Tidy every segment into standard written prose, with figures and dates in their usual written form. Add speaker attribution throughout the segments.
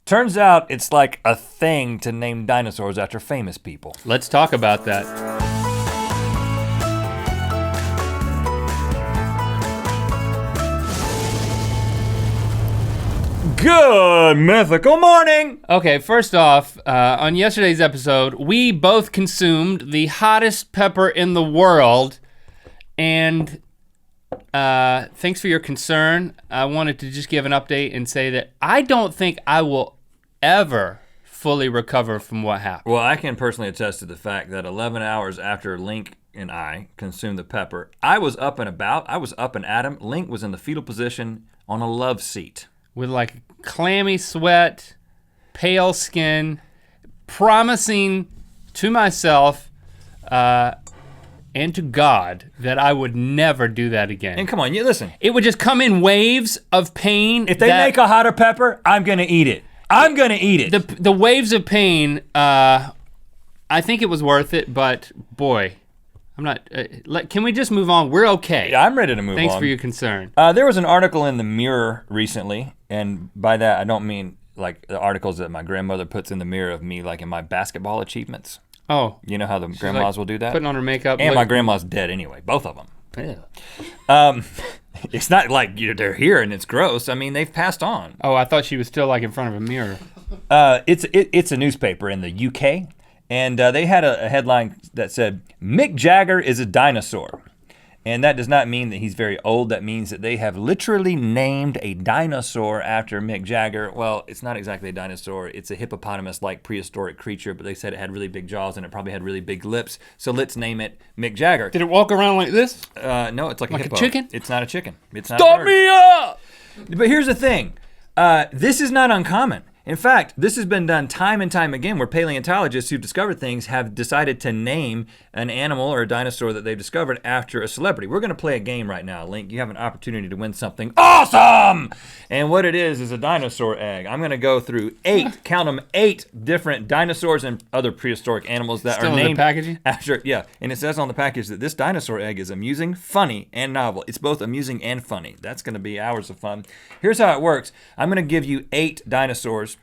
Speaker 1: Turns out it's like a thing to name dinosaurs after famous people.
Speaker 2: Let's talk about that.
Speaker 1: Good mythical morning!
Speaker 2: Okay, first off, on yesterday's episode, we both consumed the hottest pepper in the world, and thanks for your concern. I wanted to just give an update and say that I don't think I will ever fully recover from what happened.
Speaker 1: Well, I can personally attest to the fact that 11 hours after Link and I consumed the pepper, I was up and about, I was up and at him. Link was in the fetal position on a love seat.
Speaker 2: With like clammy sweat, pale skin, promising to myself and to God that I would never do that again.
Speaker 1: And come on, you listen.
Speaker 2: It would just come in waves of pain.
Speaker 1: If they make a hotter pepper, I'm gonna eat it. I'm gonna eat it.
Speaker 2: The waves of pain, I think it was worth it, but boy, I'm not, can we just move on? We're okay.
Speaker 1: Yeah, I'm ready to move on.
Speaker 2: Thanks for your concern.
Speaker 1: There was an article in the Mirror recently, and by that I don't mean like the articles that my grandmother puts in the mirror of me like in my basketball achievements.
Speaker 2: Oh.
Speaker 1: You know how the grandmas will do that?
Speaker 2: Putting on her makeup.
Speaker 1: And my grandma's dead anyway, both of them.
Speaker 2: Yeah.
Speaker 1: It's not like they're here and it's gross. I mean, they've passed on.
Speaker 2: Oh, I thought she was still like in front of a mirror.
Speaker 1: It's a newspaper in the UK, and they had a headline that said, Mick Jagger is a dinosaur. And that does not mean that he's very old. That means that they have literally named a dinosaur after Mick Jagger. Well, it's not exactly a dinosaur. It's a hippopotamus-like prehistoric creature, but they said it had really big jaws and it probably had really big lips. So let's name it Mick Jagger.
Speaker 2: Did it walk around like this?
Speaker 1: No, it's like a hippo.
Speaker 2: A chicken?
Speaker 1: It's not a chicken. It's not
Speaker 2: Stop me up!
Speaker 1: But here's the thing. This is not uncommon. In fact, this has been done time and time again where paleontologists who've discovered things have decided to name an animal or a dinosaur that they've discovered after a celebrity. We're gonna play a game right now, Link. You have an opportunity to win something awesome! And what it is a dinosaur egg. I'm gonna go through 8, count them, 8 different dinosaurs and other prehistoric animals that
Speaker 2: Still
Speaker 1: are named
Speaker 2: in the packaging?
Speaker 1: after, yeah. And it says on the package that this dinosaur egg is amusing, funny, and novel. It's both amusing and funny. That's gonna be hours of fun. Here's how it works. I'm gonna give you 8 dinosaurs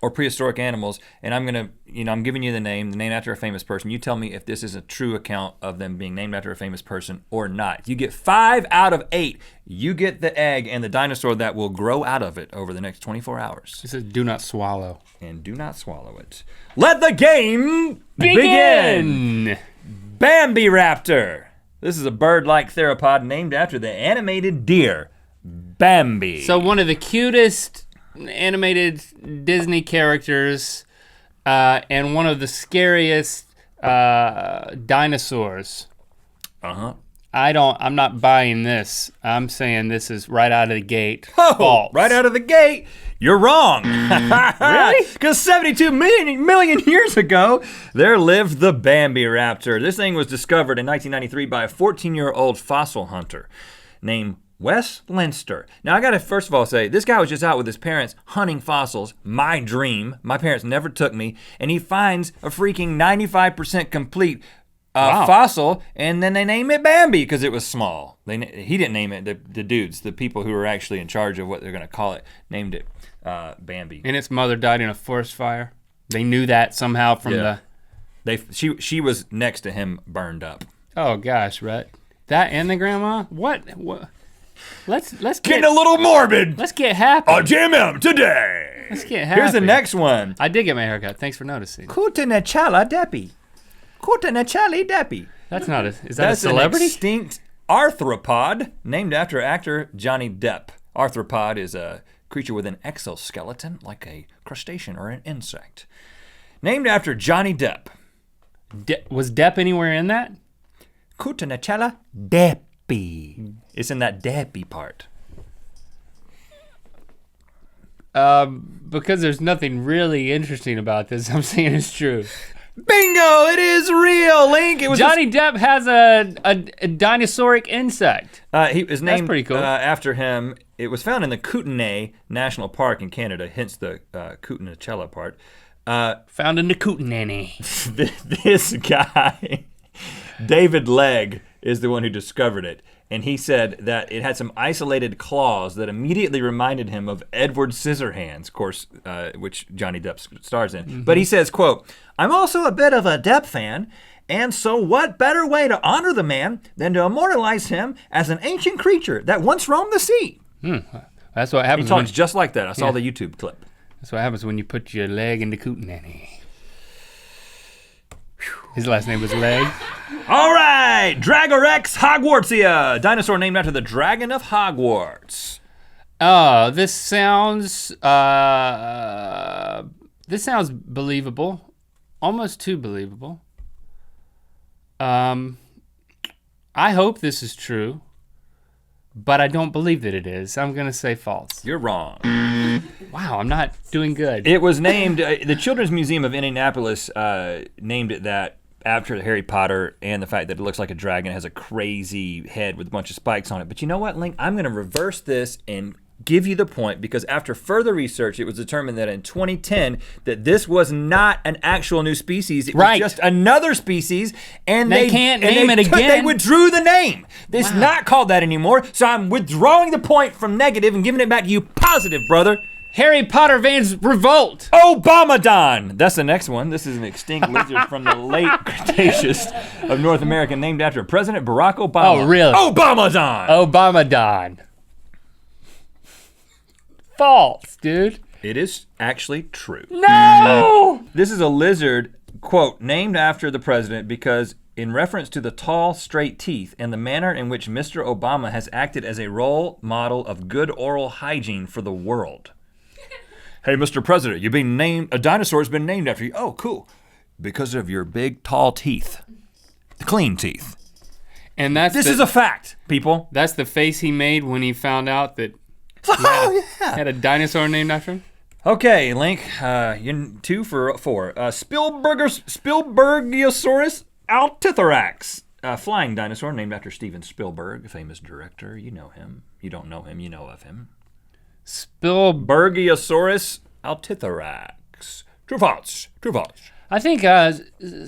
Speaker 1: or prehistoric animals, and I'm giving you the name after a famous person. You tell me if this is a true account of them being named after a famous person or not. If you get 5 out of 8, you get the egg and the dinosaur that will grow out of it over the next 24 hours.
Speaker 2: It says do not swallow.
Speaker 1: And do not swallow it. Let the game begin! Bambiraptor. This is a bird-like theropod named after the animated deer, Bambi.
Speaker 2: So one of the cutest animated Disney characters and one of the scariest dinosaurs.
Speaker 1: Uh-huh.
Speaker 2: I'm not buying this. I'm saying this is right out of the gate.
Speaker 1: Oh,
Speaker 2: false.
Speaker 1: Right out of the gate, you're wrong.
Speaker 2: Really?
Speaker 1: Because 72 million years ago, there lived the Bambiraptor. This thing was discovered in 1993 by a 14-year-old fossil hunter named Wes Leinster. Now I gotta first of all say, this guy was just out with his parents hunting fossils, my dream. My parents never took me, and he finds a freaking 95% complete fossil, and then they name it Bambi because it was small. He didn't name it, the dudes, the people who were actually in charge of what they're gonna call it, named it Bambi.
Speaker 2: And its mother died in a forest fire. They knew that somehow from
Speaker 1: She was next to him burned up.
Speaker 2: Oh gosh, Rhett. That and the grandma? What? Let's
Speaker 1: Getting a little morbid.
Speaker 2: Let's get happy.
Speaker 1: On GMM today.
Speaker 2: Let's get happy.
Speaker 1: Here's the next one.
Speaker 2: I did get my haircut. Thanks for noticing.
Speaker 1: Kutanachala Deppy. Kutanachali Deppy.
Speaker 2: That's not a. Is that a celebrity?
Speaker 1: An extinct arthropod named after actor Johnny Depp. Arthropod is a creature with an exoskeleton like a crustacean or an insect. Named after Johnny Depp.
Speaker 2: Was Depp anywhere in that?
Speaker 1: Kutanachala Deppy. It's in that Deppy part.
Speaker 2: Because there's nothing really interesting about this, I'm saying it's true.
Speaker 1: Bingo! It is real, Link. It was
Speaker 2: Johnny Depp has a dinosauric insect.
Speaker 1: He was named
Speaker 2: That's pretty cool.
Speaker 1: After him. It was found in the Kootenay National Park in Canada, hence the Kutanachala part.
Speaker 2: Found in the Kootenay.
Speaker 1: This guy, David Legg, is the one who discovered it. And he said that it had some isolated claws that immediately reminded him of Edward Scissorhands, of course, which Johnny Depp stars in. Mm-hmm. But he says, quote, "I'm also a bit of a Depp fan, and so what better way to honor the man than to immortalize him as an ancient creature that once roamed the sea?"
Speaker 2: That's what happens.
Speaker 1: He talks just like that. I saw the YouTube clip.
Speaker 2: That's what happens when you put your leg in the cootenanny. His last name was Leg.
Speaker 1: All right, Draco Rex Hogwartsia, dinosaur named after the Dragon of Hogwarts.
Speaker 2: Oh, this sounds believable, almost too believable. I hope this is true, but I don't believe that it is. I'm gonna say false.
Speaker 1: You're wrong.
Speaker 2: Wow, I'm not doing good.
Speaker 1: It was named, the Children's Museum of Indianapolis named it that after Harry Potter and the fact that it looks like a dragon. It has a crazy head with a bunch of spikes on it. But you know what, Link? I'm going to reverse this and give you the point, because after further research, it was determined that in 2010 that this was not an actual new species. It was just another species, and
Speaker 2: they can't name it again.
Speaker 1: They withdrew the name. It's not called that anymore, so I'm withdrawing the point from negative and giving it back to you positive, brother.
Speaker 2: Harry Potter fans revolt.
Speaker 1: Obamadon. That's the next one. This is an extinct lizard from the late Cretaceous of North America, named after President Barack Obama.
Speaker 2: Oh, really?
Speaker 1: Obamadon.
Speaker 2: Obamadon. False, dude.
Speaker 1: It is actually true.
Speaker 2: No!
Speaker 1: This is a lizard, quote, named after the president because in reference to the tall, straight teeth and the manner in which Mr. Obama has acted as a role model of good oral hygiene for the world. Hey, Mr. President, you've been named, a dinosaur has been named after you. Oh, cool. Because of your big, tall teeth. Clean teeth.
Speaker 2: And this
Speaker 1: is a fact, people.
Speaker 2: That's the face he made when he found out that had a dinosaur named after him?
Speaker 1: Okay, Link, you're 2 for 4. Spielbergiosaurus altithorax. A flying dinosaur named after Steven Spielberg, a famous director. You know him. You don't know him, you know of him. Spielbergiosaurus altithorax. True false. True false.
Speaker 2: I think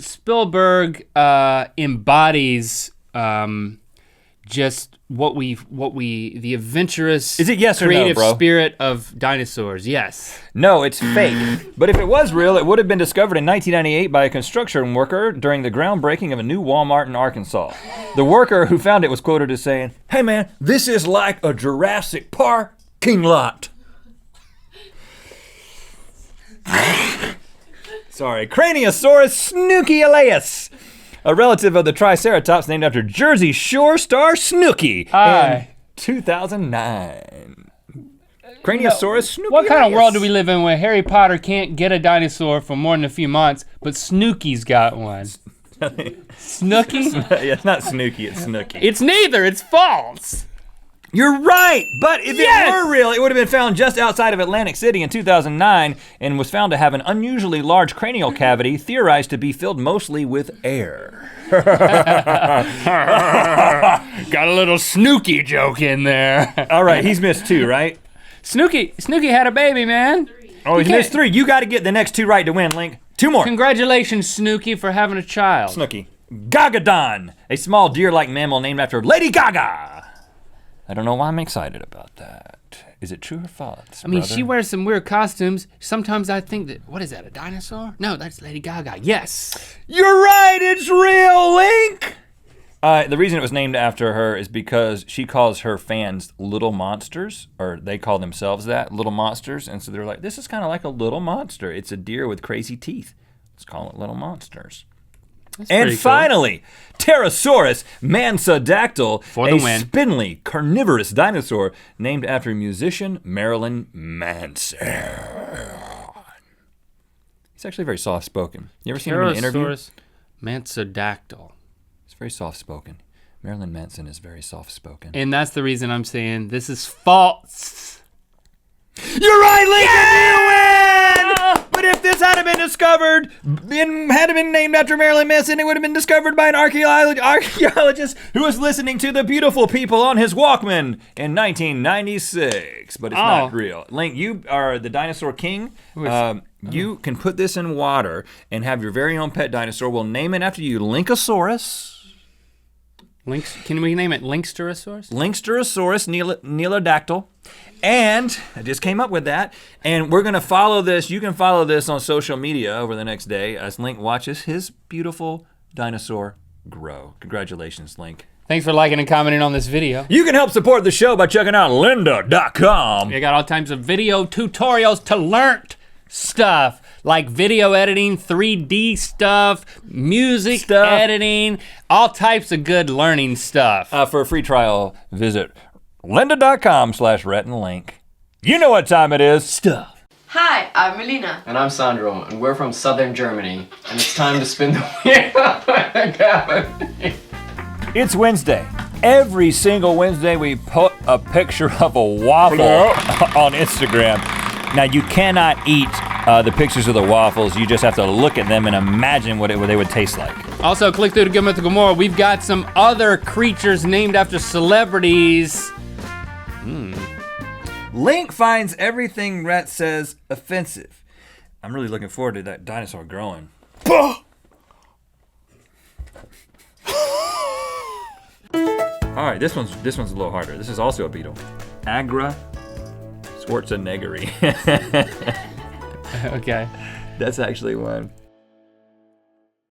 Speaker 2: Spielberg embodies just what the adventurous,
Speaker 1: is it yes or
Speaker 2: creative
Speaker 1: no, bro?
Speaker 2: Spirit of dinosaurs. Yes.
Speaker 1: No, it's fake. But if it was real, it would have been discovered in 1998 by a construction worker during the groundbreaking of a new Walmart in Arkansas. The worker who found it was quoted as saying, "Hey man, this is like a Jurassic Parking lot." Sorry. Craniosaurus Snooki Elias, a relative of the Triceratops named after Jersey Shore star Snooki in 2009. Craniosaurus Snooki
Speaker 2: What kind
Speaker 1: Elias.
Speaker 2: of world do we live in where Harry Potter can't get a dinosaur for more than a few months, but Snooki's got one? Snooki?
Speaker 1: Yeah, it's not Snooki, it's Snooki.
Speaker 2: It's neither. It's false.
Speaker 1: You're right, but if it were real, it would have been found just outside of Atlantic City in 2009 and was found to have an unusually large cranial cavity theorized to be filled mostly with air.
Speaker 2: Got a little Snooki joke in there.
Speaker 1: All right, he's missed 2, right?
Speaker 2: Snooki had a baby, man.
Speaker 1: Oh, he's missed 3. You got to get the next 2 right to win, Link. 2 more.
Speaker 2: Congratulations, Snooki, for having a child.
Speaker 1: Snooki. Gagadon, a small deer-like mammal named after Lady Gaga. I don't know why I'm excited about that. Is it true or false?
Speaker 2: I mean, she wears some weird costumes. Sometimes I think that, what is that, a dinosaur? No, that's Lady Gaga. Yes.
Speaker 1: You're right, it's real, Link! The reason it was named after her is because she calls her fans little monsters, or they call themselves that, little monsters. And so they're like, this is kind of like a little monster. It's a deer with crazy teeth. Let's call it little monsters.
Speaker 2: That's
Speaker 1: and
Speaker 2: cool.
Speaker 1: finally, Pterosaurus mansodactyl, a spindly, carnivorous dinosaur named after musician Marilyn Manson. He's actually very soft-spoken. You ever seen him in an interview?
Speaker 2: Pterosaurus mansodactyl.
Speaker 1: He's very soft-spoken. Marilyn Manson is very soft-spoken.
Speaker 2: And that's the reason I'm saying this is false.
Speaker 1: You're right, Lincoln! You win! But if this had been discovered and had been named after Marilyn Manson, it would have been discovered by an archaeologist who was listening to the beautiful people on his Walkman in 1996. But it's not real. Link, you are the dinosaur king. You can put this in water and have your very own pet dinosaur. We'll name it after you, Linkosaurus.
Speaker 2: Can we name it Linksterosaurus?
Speaker 1: Linksterosaurus neelodactyl. And I just came up with that. And we're going to follow this. You can follow this on social media over the next day as Link watches his beautiful dinosaur grow. Congratulations, Link.
Speaker 2: Thanks for liking and commenting on this video.
Speaker 1: You can help support the show by checking out lynda.com.
Speaker 2: We got all types of video tutorials to learn stuff, like video editing, 3D stuff, music editing, all types of good learning stuff.
Speaker 1: For a free trial, visit lynda.com/RhettandLink. You know what time it is. Stuff.
Speaker 3: Hi, I'm Melina.
Speaker 4: And I'm Sandro, and we're from southern Germany. And it's time to spin the wheel.
Speaker 1: It's Wednesday. Every single Wednesday we put a picture of a waffle on Instagram. Now you cannot eat the pictures of the waffles. You just have to look at them and imagine what they would taste like.
Speaker 2: Also, click through to Good Mythical More. We've got some other creatures named after celebrities.
Speaker 1: Link finds everything Rhett says offensive. I'm really looking forward to that dinosaur growing. All right, this one's a little harder. This is also a beetle. Agra Schwarzeneggeri.
Speaker 2: Okay.
Speaker 1: That's actually one.